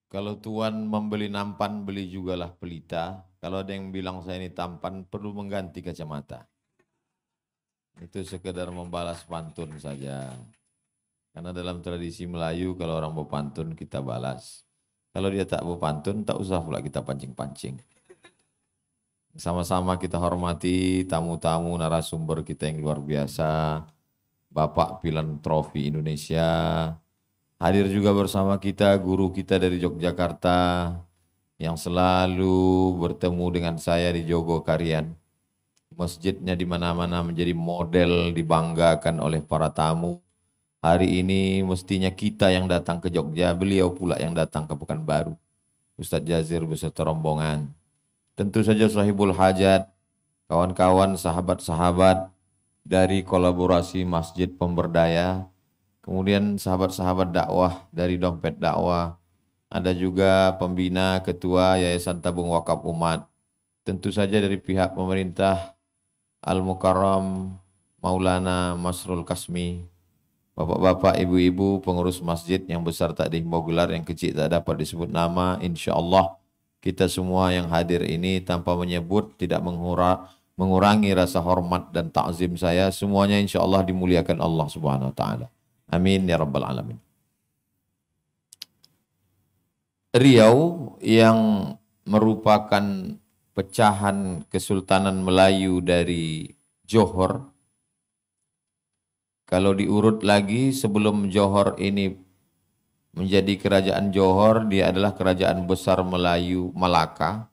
Kalau tuan membeli nampan, beli jugalah pelita. Kalau ada yang bilang saya ini tampan, perlu mengganti kacamata. Itu sekedar membalas pantun saja. Karena dalam tradisi Melayu, kalau orang berpantun, kita balas. Kalau dia tak berpantun, tak usah pula kita pancing-pancing. Sama-sama kita hormati tamu-tamu narasumber kita yang luar biasa. Bapak Filantropi Indonesia. Hadir juga bersama kita guru kita dari Yogyakarta yang selalu bertemu dengan saya di Jogokarian. Masjidnya di mana-mana menjadi model dibanggakan oleh para tamu. Hari ini mestinya kita yang datang ke Jogja, beliau pula yang datang ke Pekanbaru. Ustadz Jazir beserta rombongan. Tentu saja sahibul hajat, kawan-kawan, sahabat-sahabat dari kolaborasi Masjid Pemberdaya, kemudian sahabat-sahabat dakwah dari Dompet Dakwah, ada juga pembina ketua Yayasan Tabung Wakaf Umat, tentu saja dari pihak pemerintah Al-Mukarram Maulana Masrul Kasmi, bapak-bapak, ibu-ibu, pengurus masjid yang besar tak dihimbau gelar, yang kecil tak dapat disebut nama, insya Allah kita semua yang hadir ini tanpa menyebut, tidak mengurangi rasa hormat dan takzim saya, semuanya insya Allah dimuliakan Allah Subhanahu Wa Taala. Amin ya Rabbal Alamin. Riau yang merupakan pecahan Kesultanan Melayu dari Johor, kalau diurut lagi sebelum Johor ini menjadi kerajaan Johor, dia adalah kerajaan besar Melayu Malaka.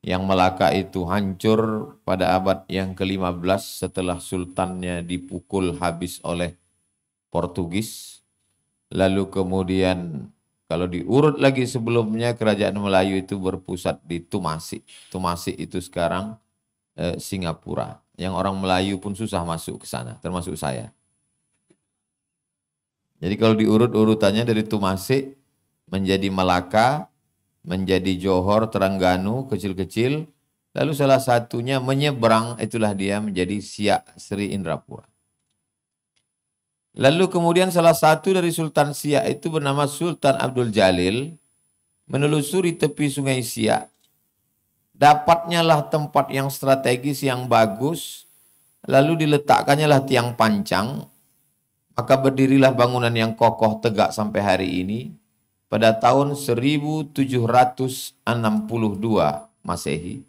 Yang Malaka itu hancur pada abad yang ke-15 setelah sultannya dipukul habis oleh Portugis. Lalu kemudian kalau diurut lagi sebelumnya, kerajaan Melayu itu berpusat di Tumasik. Tumasik itu sekarang Singapura. Yang orang Melayu pun susah masuk ke sana, termasuk saya. Jadi kalau diurut urutannya dari Tumasik menjadi Malaka, menjadi Johor, Terengganu, kecil-kecil. Lalu salah satunya menyeberang, itulah dia menjadi Siak Sri Indrapura. Lalu kemudian salah satu dari Sultan Siak itu bernama Sultan Abdul Jalil, menelusuri tepi sungai Siak. Dapatnya lah tempat yang strategis, yang bagus, lalu diletakkannya lah tiang pancang, maka berdirilah bangunan yang kokoh tegak sampai hari ini. Pada tahun 1762 Masehi.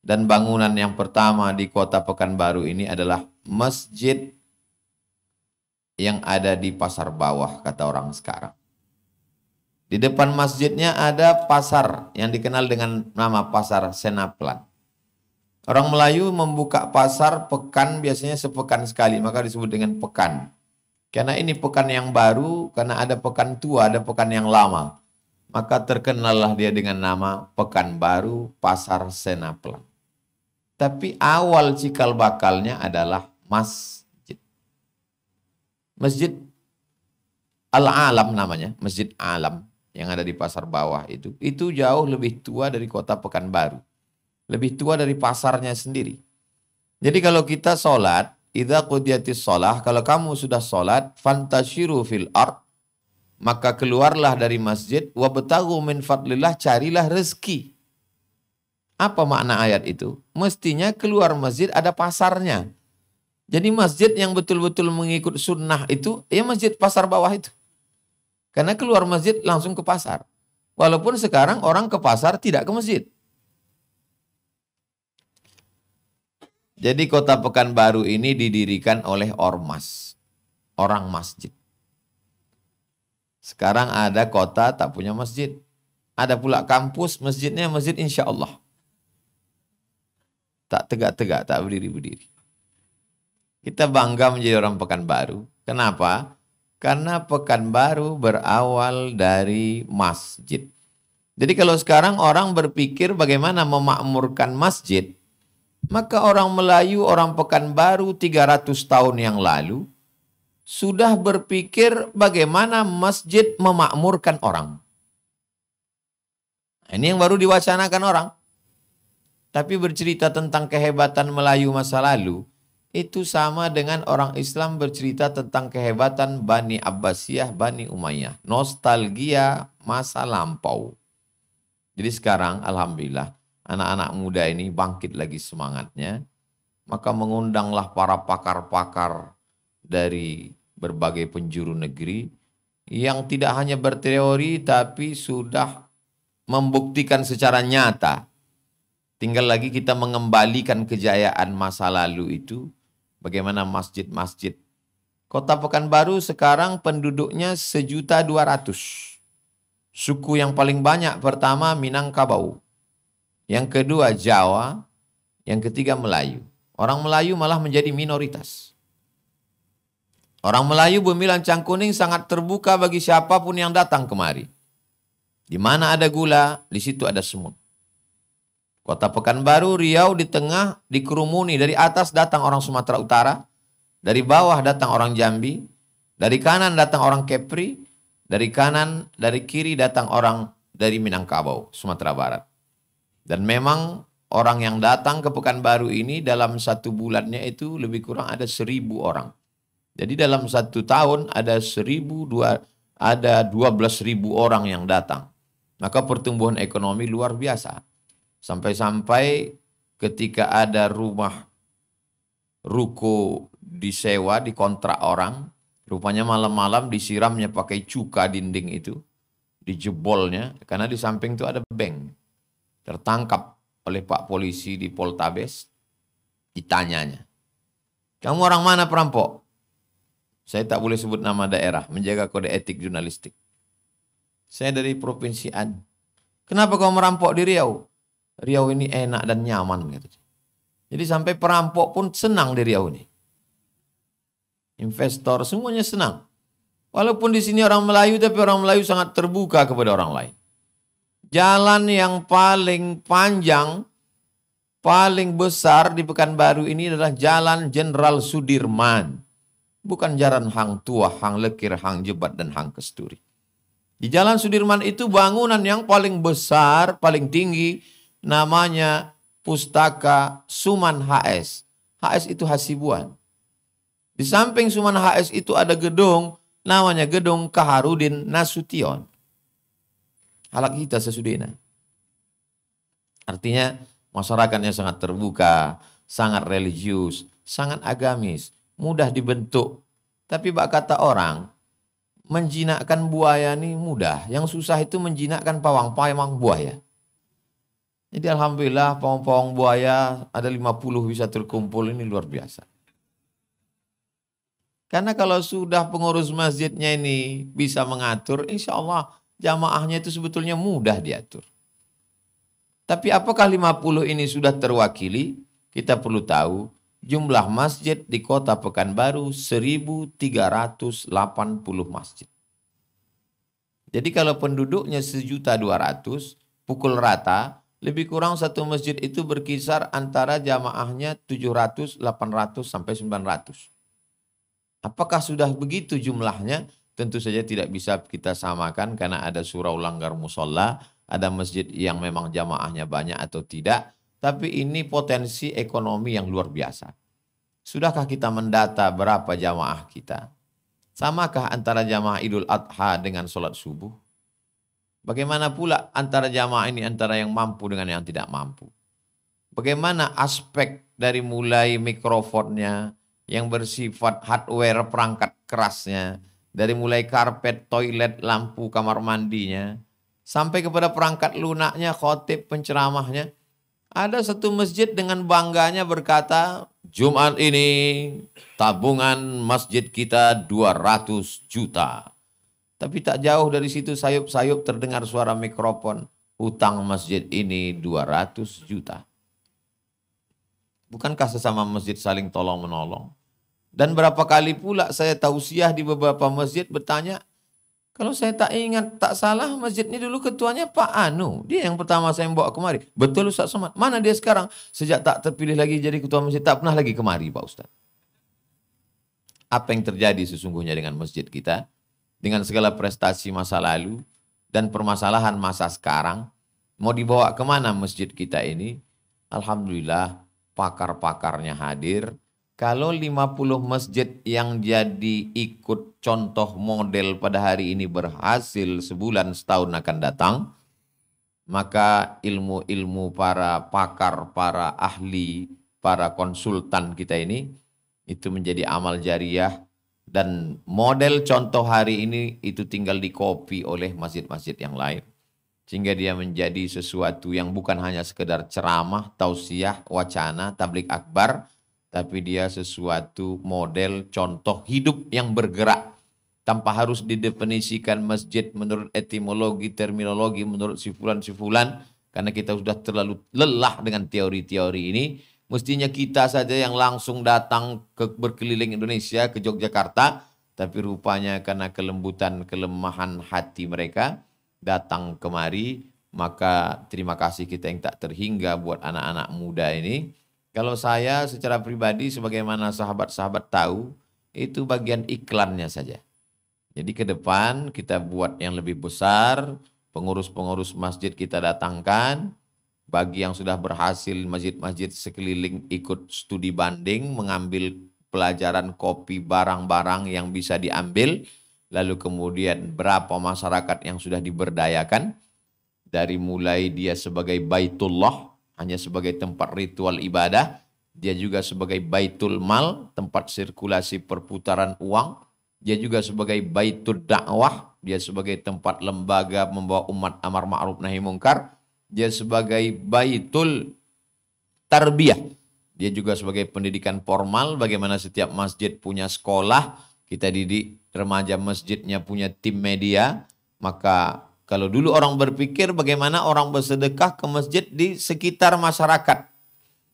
Dan bangunan yang pertama di kota Pekanbaru ini adalah masjid yang ada di Pasar Bawah, kata orang sekarang. Di depan masjidnya ada pasar yang dikenal dengan nama Pasar Senaplan. Orang Melayu membuka pasar pekan biasanya sepekan sekali, maka disebut dengan pekan. Karena ini pekan yang baru, karena ada pekan tua, ada pekan yang lama. Maka terkenallah dia dengan nama Pekanbaru Pasar Senaplan. Tapi awal cikal bakalnya adalah masjid. Masjid Al-Alam namanya, Masjid Alam yang ada di Pasar Bawah itu. Itu jauh lebih tua dari kota Pekanbaru. Lebih tua dari pasarnya sendiri. Jadi kalau kita sholat, idza qudiyatis shalah, kalau kamu sudah sholat, fantashiru fil ard, maka keluarlah dari masjid, wabtaghu min fadlillah, carilah rezeki. Apa makna ayat itu? Mestinya keluar masjid ada pasarnya. Jadi masjid yang betul-betul mengikut sunnah itu, ya masjid Pasar Bawah itu. Karena keluar masjid langsung ke pasar. Walaupun sekarang orang ke pasar tidak ke masjid. Jadi kota Pekanbaru ini didirikan oleh ormas, orang masjid. Sekarang ada kota tak punya masjid. Ada pula kampus, masjidnya masjid insya Allah. Tak tegak-tegak, tak berdiri-berdiri. Kita bangga menjadi orang Pekanbaru. Kenapa? Karena Pekanbaru berawal dari masjid. Jadi kalau sekarang orang berpikir bagaimana memakmurkan masjid, maka orang Melayu, orang Pekanbaru 300 tahun yang lalu sudah berpikir bagaimana masjid memakmurkan orang. Ini yang baru diwacanakan orang. Tapi bercerita tentang kehebatan Melayu masa lalu, itu sama dengan orang Islam bercerita tentang kehebatan Bani Abbasiyah, Bani Umayyah. Nostalgia masa lampau. Jadi sekarang alhamdulillah anak-anak muda ini bangkit lagi semangatnya. Maka mengundanglah para pakar-pakar dari berbagai penjuru negeri yang tidak hanya berteori tapi sudah membuktikan secara nyata. Tinggal lagi kita mengembalikan kejayaan masa lalu itu. Bagaimana masjid-masjid. Kota Pekanbaru sekarang penduduknya 1.200.000. Suku yang paling banyak pertama Minangkabau. Yang kedua Jawa. Yang ketiga Melayu. Orang Melayu malah menjadi minoritas. Orang Melayu Bumi Lancang Kuning sangat terbuka bagi siapapun yang datang kemari. Di mana ada gula, di situ ada semut. Kota Pekanbaru, Riau di tengah dikerumuni. Dari atas datang orang Sumatera Utara. Dari bawah datang orang Jambi. Dari kanan datang orang Kepri. Dari kanan, dari kiri datang orang dari Minangkabau, Sumatera Barat. Dan memang orang yang datang ke Pekanbaru ini dalam 1 bulannya itu lebih kurang ada 1.000 orang. Jadi dalam 1 tahun ada 12.000 orang yang datang. Maka pertumbuhan ekonomi luar biasa. Sampai-sampai ketika ada rumah ruko disewa, dikontrak orang, rupanya malam-malam disiramnya pakai cuka dinding itu, dijebolnya, karena di samping itu ada bank. Tertangkap oleh Pak Polisi di Poltabes, ditanyanya, kamu orang mana perampok? Saya tak boleh sebut nama daerah, menjaga kode etik jurnalistik. Saya dari Provinsi An. Kenapa kau merampok di Riau? Riau ini enak dan nyaman. Gitu. Jadi sampai perampok pun senang di Riau ini. Investor semuanya senang. Walaupun di sini orang Melayu, tapi orang Melayu sangat terbuka kepada orang lain. Jalan yang paling panjang, paling besar di Pekanbaru ini adalah Jalan Jenderal Sudirman. Bukan jalan Hang Tuah, Hang Lekir, Hang Jebat, dan Hang Kesturi. Di Jalan Sudirman itu bangunan yang paling besar, paling tinggi, namanya Pustaka Suman HS. HS itu Hasibuan. Di samping Suman HS itu ada gedung, namanya Gedung Kaharudin Nasution. Halak kita sesudena. Artinya masyarakatnya sangat terbuka, sangat religius, sangat agamis, mudah dibentuk. Tapi bak kata orang, menjinakkan buaya ini mudah. Yang susah itu menjinakkan pawang buaya. Jadi alhamdulillah pawang-pawang buaya ada 50 bisa terkumpul, ini luar biasa. Karena kalau sudah pengurus masjidnya ini bisa mengatur, insya Allah jamaahnya itu sebetulnya mudah diatur. Tapi apakah 50 ini sudah terwakili? Kita perlu tahu jumlah masjid di Kota Pekanbaru 1.380 masjid. Jadi kalau penduduknya 1.200.000, pukul rata, lebih kurang satu masjid itu berkisar antara jamaahnya 700, 800, sampai 900. Apakah sudah begitu jumlahnya? Tentu saja tidak bisa kita samakan karena ada surau langgar musola, ada masjid yang memang jamaahnya banyak atau tidak. Tapi ini potensi ekonomi yang luar biasa. Sudahkah kita mendata berapa jamaah kita? Samakah antara jamaah Idul Adha dengan sholat subuh? Bagaimana pula antara jamaah ini antara yang mampu dengan yang tidak mampu? Bagaimana aspek dari mulai mikrofonnya yang bersifat hardware perangkat kerasnya, dari mulai karpet, toilet, lampu, kamar mandinya, sampai kepada perangkat lunaknya, khotib, penceramahnya. Ada satu masjid dengan bangganya berkata, Jumat ini tabungan masjid kita 200 juta. Tapi tak jauh dari situ sayup-sayup terdengar suara mikrofon. Hutang masjid ini 200 juta. Bukankah sesama masjid saling tolong-menolong? Dan berapa kali pula saya tausiah di beberapa masjid bertanya, kalau saya tak ingat, tak salah masjid ini dulu ketuanya Pak Anu. Dia yang pertama saya bawa kemari. Betul Ustaz Somad. Mana dia sekarang? Sejak tak terpilih lagi jadi ketua masjid, tak pernah lagi kemari Pak Ustaz. Apa yang terjadi sesungguhnya dengan masjid kita? Dengan segala prestasi masa lalu dan permasalahan masa sekarang, mau dibawa kemana masjid kita ini? Alhamdulillah pakar-pakarnya hadir, Kalau 50 masjid yang jadi ikut contoh model pada hari ini berhasil sebulan setahun akan datang, maka ilmu-ilmu para pakar, para ahli, para konsultan kita ini itu menjadi amal jariah, dan model contoh hari ini itu tinggal dikopi oleh masjid-masjid yang lain. Sehingga dia menjadi sesuatu yang bukan hanya sekedar ceramah, tausiah, wacana, tablik akbar, tapi dia sesuatu model contoh hidup yang bergerak. Tanpa harus didefinisikan masjid menurut etimologi, terminologi, menurut sifulan-sifulan. Karena kita sudah terlalu lelah dengan teori-teori ini. Mestinya kita saja yang langsung datang ke berkeliling Indonesia, ke Yogyakarta. Tapi rupanya karena kelembutan, kelemahan hati mereka datang kemari. Maka terima kasih kita yang tak terhingga buat anak-anak muda ini. Kalau saya secara pribadi sebagaimana sahabat-sahabat tahu, itu bagian iklannya saja. Jadi ke depan kita buat yang lebih besar, pengurus-pengurus masjid kita datangkan, bagi yang sudah berhasil masjid-masjid sekeliling ikut studi banding, mengambil pelajaran kopi barang-barang yang bisa diambil, lalu kemudian berapa masyarakat yang sudah diberdayakan, dari mulai dia sebagai baitullah, hanya sebagai tempat ritual ibadah, dia juga sebagai baitul mal, tempat sirkulasi perputaran uang, dia juga sebagai baitul dakwah, dia sebagai tempat lembaga membawa umat amar ma'ruf nahi mungkar, dia sebagai baitul tarbiyah, dia juga sebagai pendidikan formal, bagaimana setiap masjid punya sekolah, kita didik remaja masjidnya punya tim media. Maka kalau dulu orang berpikir bagaimana orang bersedekah ke masjid di sekitar masyarakat.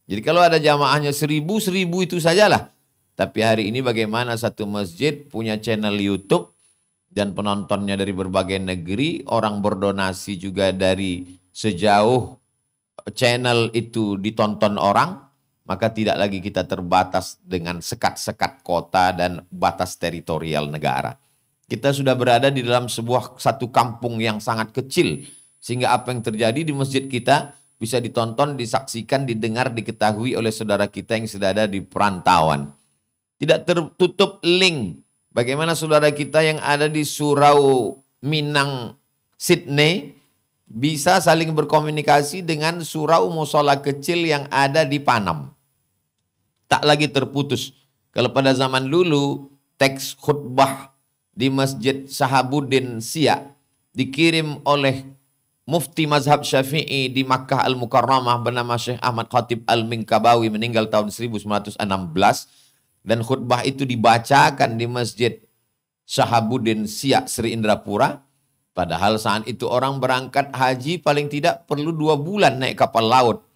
Jadi kalau ada jamaahnya 1000 itu sajalah. Tapi hari ini bagaimana satu masjid punya channel YouTube dan penontonnya dari berbagai negeri, orang berdonasi juga dari sejauh channel itu ditonton orang, maka tidak lagi kita terbatas dengan sekat-sekat kota dan batas teritorial negara. Kita sudah berada di dalam satu kampung yang sangat kecil, sehingga apa yang terjadi di masjid kita bisa ditonton, disaksikan, didengar, diketahui oleh saudara kita yang sudah ada di perantauan. Tidak tertutup link bagaimana saudara kita yang ada di Surau, Minang, Sydney bisa saling berkomunikasi dengan surau musola kecil yang ada di Panam. Tak lagi terputus. Kalau pada zaman dulu teks khutbah di Masjid Sahabuddin Siak dikirim oleh Mufti Mazhab Syafi'i di Makkah Al-Mukarramah bernama Syekh Ahmad Khatib Al-Minkabawi, meninggal tahun 1916. Dan khutbah itu dibacakan di Masjid Sahabuddin Siak Sri Indrapura. Padahal saat itu orang berangkat haji paling tidak perlu 2 bulan naik kapal laut.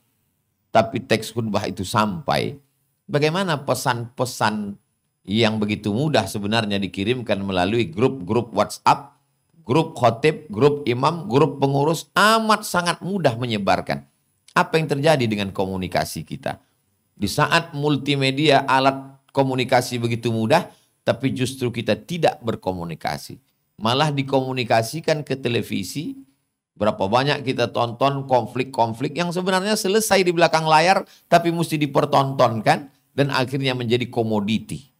Tapi teks khutbah itu sampai. Bagaimana pesan-pesan yang begitu mudah sebenarnya dikirimkan melalui grup-grup WhatsApp, grup khotib, grup imam, grup pengurus, amat sangat mudah menyebarkan. Apa yang terjadi dengan komunikasi kita? Di saat multimedia, alat komunikasi begitu mudah, tapi justru kita tidak berkomunikasi. Malah dikomunikasikan ke televisi. Berapa banyak kita tonton konflik-konflik yang sebenarnya selesai di belakang layar, tapi mesti dipertontonkan dan akhirnya menjadi komoditi.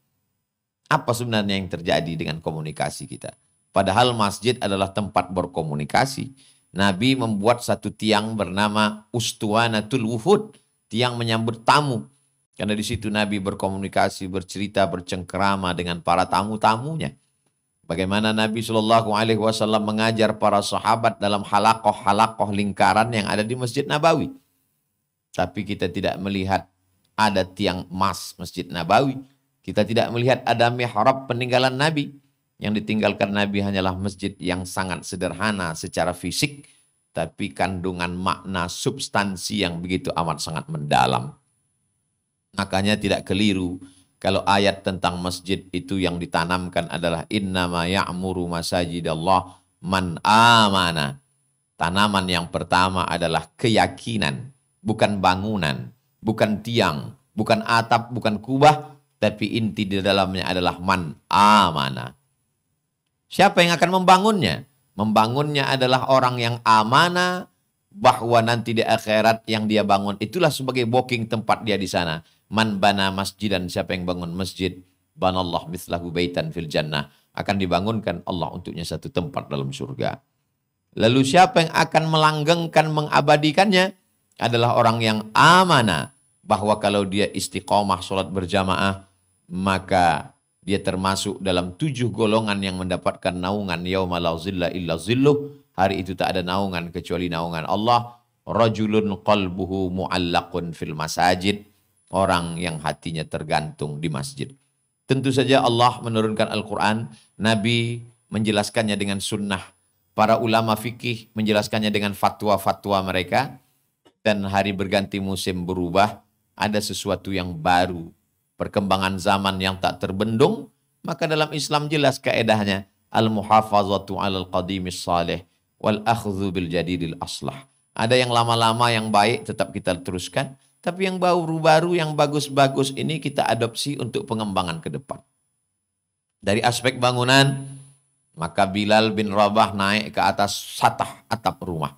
Apa sebenarnya yang terjadi dengan komunikasi kita? Padahal masjid adalah tempat berkomunikasi. Nabi membuat satu tiang bernama Ustuanatul Wuhud, tiang menyambut tamu. Karena di situ Nabi berkomunikasi, bercerita, bercengkerama dengan para tamu-tamunya. Bagaimana Nabi SAW mengajar para sahabat dalam halakoh-halakoh lingkaran yang ada di Masjid Nabawi. Tapi kita tidak melihat ada tiang emas Masjid Nabawi. Kita tidak melihat ada mihrab peninggalan Nabi. Yang ditinggalkan Nabi hanyalah masjid yang sangat sederhana secara fisik, tapi kandungan makna substansi yang begitu amat sangat mendalam. Makanya tidak keliru kalau ayat tentang masjid itu yang ditanamkan adalah innama ya'muru masajidallah man amana. Tanaman yang pertama adalah keyakinan, bukan bangunan, bukan tiang, bukan atap, bukan kubah, tapi inti di dalamnya adalah man amana. Siapa yang akan membangunnya? Membangunnya adalah orang yang amanah, bahwa nanti di akhirat yang dia bangun itulah sebagai booking tempat dia di sana. Man bana masjidan, siapa yang bangun masjid, banallah mithlahu baitan fil jannah, akan dibangunkan Allah untuknya satu tempat dalam surga. Lalu siapa yang akan melanggengkan, mengabadikannya, adalah orang yang amanah, bahwa kalau dia istiqomah sholat berjamaah, maka dia termasuk dalam 7 golongan yang mendapatkan naungan yauma la zilla illa zilluh. Hari itu tak ada naungan kecuali naungan Allah. Rajulun qalbuhu mu'allaqun fil masajid, orang yang hatinya tergantung di masjid. Tentu saja Allah menurunkan Al-Quran, Nabi menjelaskannya dengan sunnah, para ulama fikih menjelaskannya dengan fatwa-fatwa mereka, dan hari berganti musim berubah, ada sesuatu yang baru, perkembangan zaman yang tak terbendung, maka dalam Islam jelas kaedahnya, al-muhafazatu 'alal qadimis salih wal akhdhu bil jadidil aslah. Ada yang lama-lama yang baik tetap kita teruskan, tapi yang baru-baru, yang bagus-bagus ini kita adopsi untuk pengembangan ke depan. Dari aspek bangunan, maka Bilal bin Rabah naik ke atas satah atap rumah.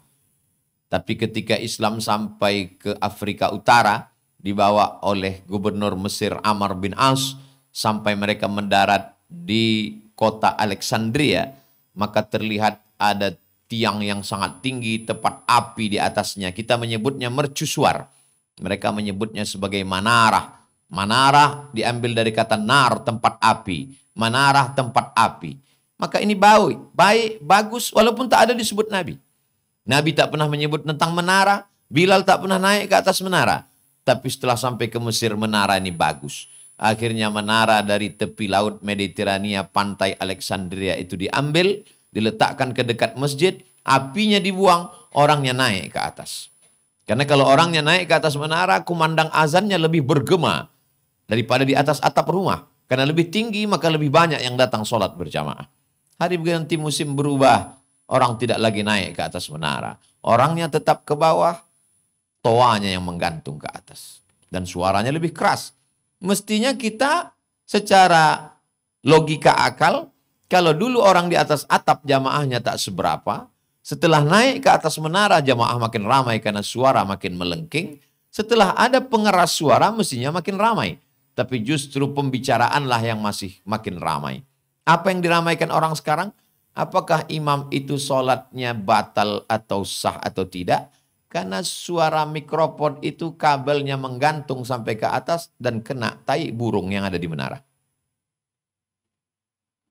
Tapi ketika Islam sampai ke Afrika Utara, dibawa oleh gubernur Mesir Amr bin As, sampai mereka mendarat di kota Alexandria, maka terlihat ada tiang yang sangat tinggi, tepat api di atasnya. Kita menyebutnya mercusuar. Mereka menyebutnya sebagai manarah. Manarah diambil dari kata nar, tempat api. Manarah, tempat api. Maka ini baik, bagus, walaupun tak ada disebut Nabi. Nabi tak pernah menyebut tentang menara. Bilal tak pernah naik ke atas menara. Tapi setelah sampai ke Mesir, menara ini bagus. Akhirnya menara dari tepi laut Mediterania, pantai Alexandria itu diambil, diletakkan ke dekat masjid, apinya dibuang, orangnya naik ke atas. Karena kalau orangnya naik ke atas menara, kumandang azannya lebih bergema daripada di atas atap rumah. Karena lebih tinggi, maka lebih banyak yang datang sholat berjamaah. Hari berganti musim berubah, orang tidak lagi naik ke atas menara. Orangnya tetap ke bawah, toanya yang menggantung ke atas. Dan suaranya lebih keras. Mestinya kita secara logika akal, kalau dulu orang di atas atap jamaahnya tak seberapa, setelah naik ke atas menara jamaah makin ramai karena suara makin melengking. Setelah ada pengeras suara mestinya makin ramai. Tapi justru pembicaraanlah yang masih makin ramai. Apa yang diramaikan orang sekarang? Apakah imam itu sholatnya batal atau sah atau tidak? Karena suara mikrofon itu kabelnya menggantung sampai ke atas dan kena tai burung yang ada di menara.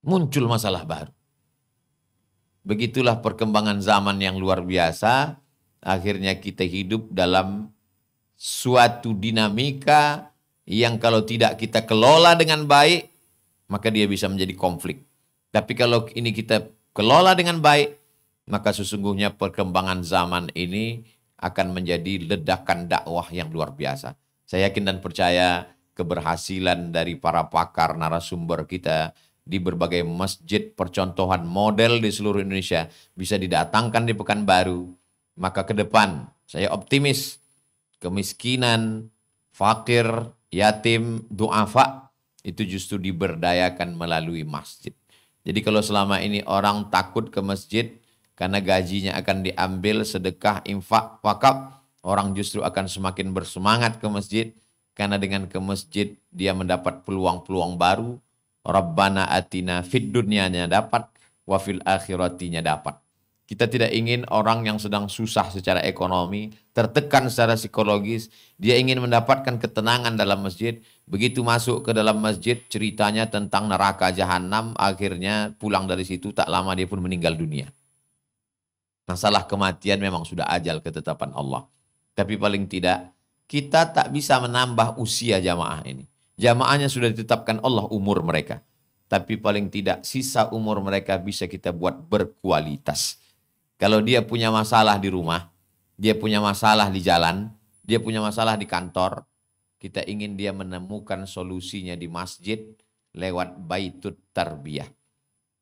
Muncul masalah baru. Begitulah perkembangan zaman yang luar biasa. Akhirnya kita hidup dalam suatu dinamika yang kalau tidak kita kelola dengan baik, maka dia bisa menjadi konflik. Tapi kalau ini kita kelola dengan baik, maka sesungguhnya perkembangan zaman ini akan menjadi ledakan dakwah yang luar biasa. Saya yakin dan percaya keberhasilan dari para pakar narasumber kita di berbagai masjid percontohan model di seluruh Indonesia bisa didatangkan di Pekanbaru. Maka ke depan saya optimis kemiskinan, fakir, yatim, du'afa itu justru diberdayakan melalui masjid. Jadi kalau selama ini orang takut ke masjid karena gajinya akan diambil sedekah, infak, wakaf, orang justru akan semakin bersemangat ke masjid karena dengan ke masjid dia mendapat peluang-peluang baru. Rabbana atina fid dunyanya dapat, wa fil akhiratinya dapat. Kita tidak ingin orang yang sedang susah secara ekonomi, tertekan secara psikologis, dia ingin mendapatkan ketenangan dalam masjid. Begitu masuk ke dalam masjid, ceritanya tentang neraka jahanam, akhirnya pulang dari situ tak lama dia pun meninggal dunia. Masalah kematian memang sudah ajal ketetapan Allah. Tapi paling tidak, kita tak bisa menambah usia jamaah ini. Jamaahnya sudah ditetapkan Allah umur mereka. Tapi paling tidak sisa umur mereka bisa kita buat berkualitas. Kalau dia punya masalah di rumah, dia punya masalah di jalan, dia punya masalah di kantor, kita ingin dia menemukan solusinya di masjid lewat baitut tarbiyah.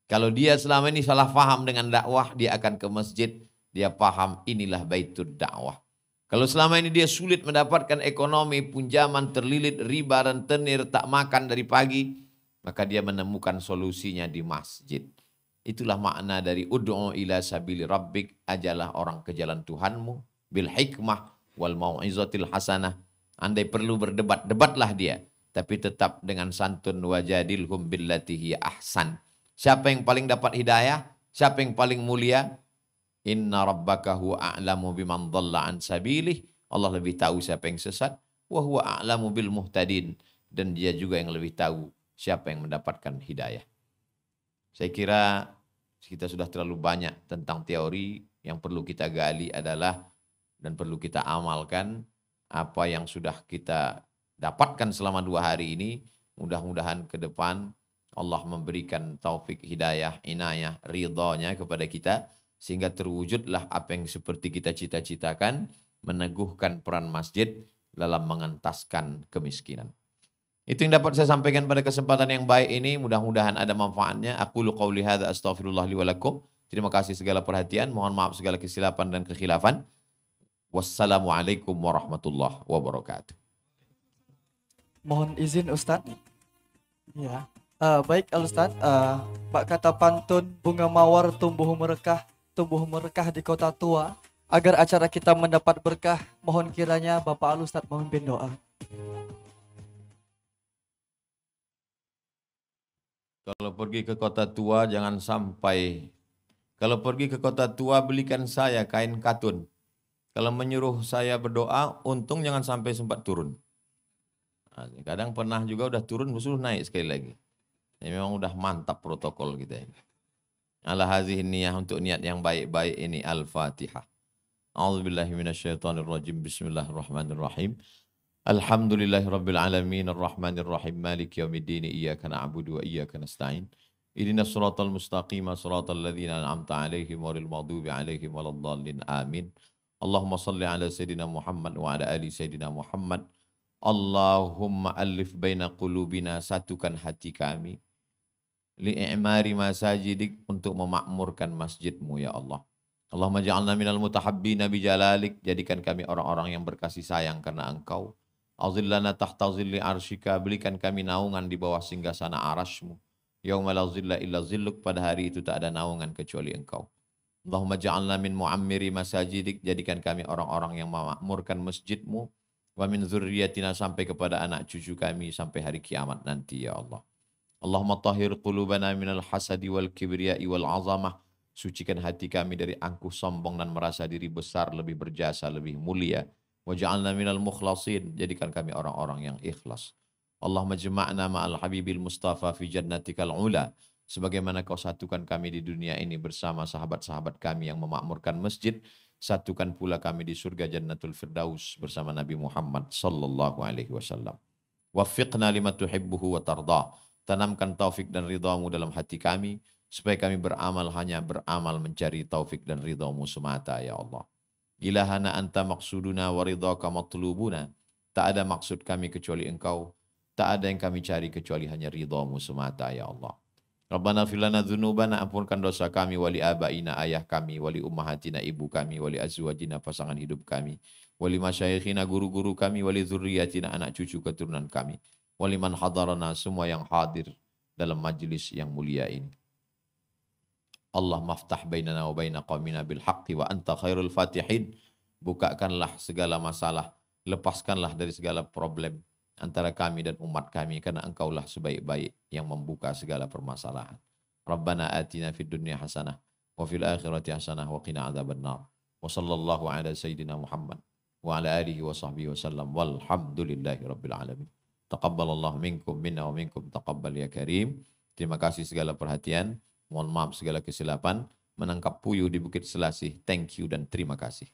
Kalau dia selama ini salah faham dengan dakwah, dia akan ke masjid, dia paham inilah baitut dakwah. Kalau selama ini dia sulit mendapatkan ekonomi, pinjaman, terlilit, riba, rentenir, tak makan dari pagi, maka dia menemukan solusinya di masjid. Itulah makna dari ud'u ila sabili rabbik, ajalah orang ke jalan Tuhanmu, bil hikmah wal mau'izatil hasanah, Andai perlu berdebat, debatlah dia. Tapi tetap dengan santun, wajadilhum billati hiya ahsan. Siapa yang paling dapat hidayah? Siapa yang paling mulia? Inna rabbaka huwa a'lamu biman dhalla an sabilih. Allah lebih tahu siapa yang sesat. Wa huwa a'lamu bil muhtadin. Dan dia juga yang lebih tahu siapa yang mendapatkan hidayah. Saya kira kita sudah terlalu banyak tentang teori. Yang perlu kita gali adalah dan perlu kita amalkan apa yang sudah kita dapatkan selama 2 hari ini. Mudah-mudahan ke depan Allah memberikan taufik, hidayah, inayah, ridhanya kepada kita. Sehingga terwujudlah apa yang seperti kita cita-citakan. Meneguhkan peran masjid dalam mengentaskan kemiskinan. Itu yang dapat saya sampaikan pada kesempatan yang baik ini. Mudah-mudahan ada manfaatnya. Aqulu qauli hadza astaghfirullah li wa lakum. Terima kasih segala perhatian. Mohon maaf segala kesilapan dan kekhilafan. Wassalamualaikum warahmatullahi wabarakatuh. Mohon izin Ustadz. Ya. Baik Al-Ustadz, Pak kata pantun bunga mawar tumbuh merekah di kota tua. Agar acara kita mendapat berkah, mohon kiranya Bapak Al-Ustadz memimpin doa. Kalau pergi ke kota tua jangan sampai. Kalau pergi ke kota tua belikan saya kain katun. Kalau menyuruh saya berdoa, untung jangan sampai sempat turun. Nah, kadang pernah juga udah turun, suruh naik sekali lagi. Ya, memang udah mantap protokol kita ini. Ala hazihi niyah, untuk niat yang baik-baik ini. Al-Fatihah. A'udzubillahi minasyaitonirrajim. Bismillahirrahmanirrahim. Alhamdulillahirabbil alamin arrahmanir rahim maliki yaumiddin iyyaka na'budu wa iyyaka nasta'in. Ihdinas siratal mustaqim siratal ladzina an'amta 'alaihim ghairil maghdubi 'alaihim waladdallin. Amin. Allahumma shalli ala sayidina Muhammad wa ala ali sayidina Muhammad. Allahumma alif baina qulubina, satukan hati kami. Li'imari masajidik, untuk memakmurkan masjidmu ya Allah. Allahumma ja'alna minal mutahabbina bijalalik, jadikan kami orang-orang yang berkasih sayang karena Engkau. Azillana tahta zilli arsyika, berikan kami naungan di bawah singgasana arasmu. Yauma la zilla illa zilluk, pada hari itu tak ada naungan kecuali Engkau. Allahumma ja'alna min mu'ammiri masajidik, jadikan kami orang-orang yang memakmurkan masjidmu. Wa min zurriyatina, sampai kepada anak cucu kami sampai hari kiamat nanti ya Allah. Allahumma tahhir qulubana minal hasadi wal kibriyai wal azamah, sucikan hati kami dari angkuh sombong dan merasa diri besar, lebih berjasa, lebih mulia. Waj'alna minal mukhlasin, jadikan kami orang-orang yang ikhlas. Allahumma jama'na ma'al habibil mustafa fi jannatikal ula, sebagaimana kau satukan kami di dunia ini bersama sahabat-sahabat kami yang memakmurkan masjid, satukan pula kami di surga Jannatul Firdaus bersama Nabi Muhammad sallallahu alaihi wasallam. Waffiqna lima tuhibbuhu wa tardah, tanamkan taufik dan ridhamu dalam hati kami, supaya kami beramal hanya beramal mencari taufik dan ridhamu semata ya Allah. Ilahana anta maksuduna wa ridhaka matlubuna, tak ada maksud kami kecuali Engkau, tak ada yang kami cari kecuali hanya ridhamu semata ya Allah. Rabbana filana dzunubana, ampunkan dosa kami, wali abaina, ayah kami, wali ummahatina, ibu kami, wali azwajina, pasangan hidup kami, wali masyayikhina, guru-guru kami, wali dzurriyyatina, anak cucu keturunan kami, wali man hadarana, semua yang hadir dalam majlis yang mulia ini. Allah maftah bainana wa baina qaumina bil haqqi wa anta khairul fatihin. Bukakanlah segala masalah, lepaskanlah dari segala problem antara kami dan umat kami, karena Engkaulah sebaik-baik yang membuka segala permasalahan. Rabbana atina fid dunya hasanah wa fil akhirati hasanah wa qina adzabannar. Wa sallallahu ala sayyidina Muhammad wa ala alihi wa sahbihi wasallam walhamdulillahi rabbil alamin. Taqabbalallahu minkum minna wa minkum taqabbal ya karim. Terima kasih segala perhatian. Mohon maaf segala kesilapan. Menangkap puyuh di Bukit Selasih. Thank you dan terima kasih.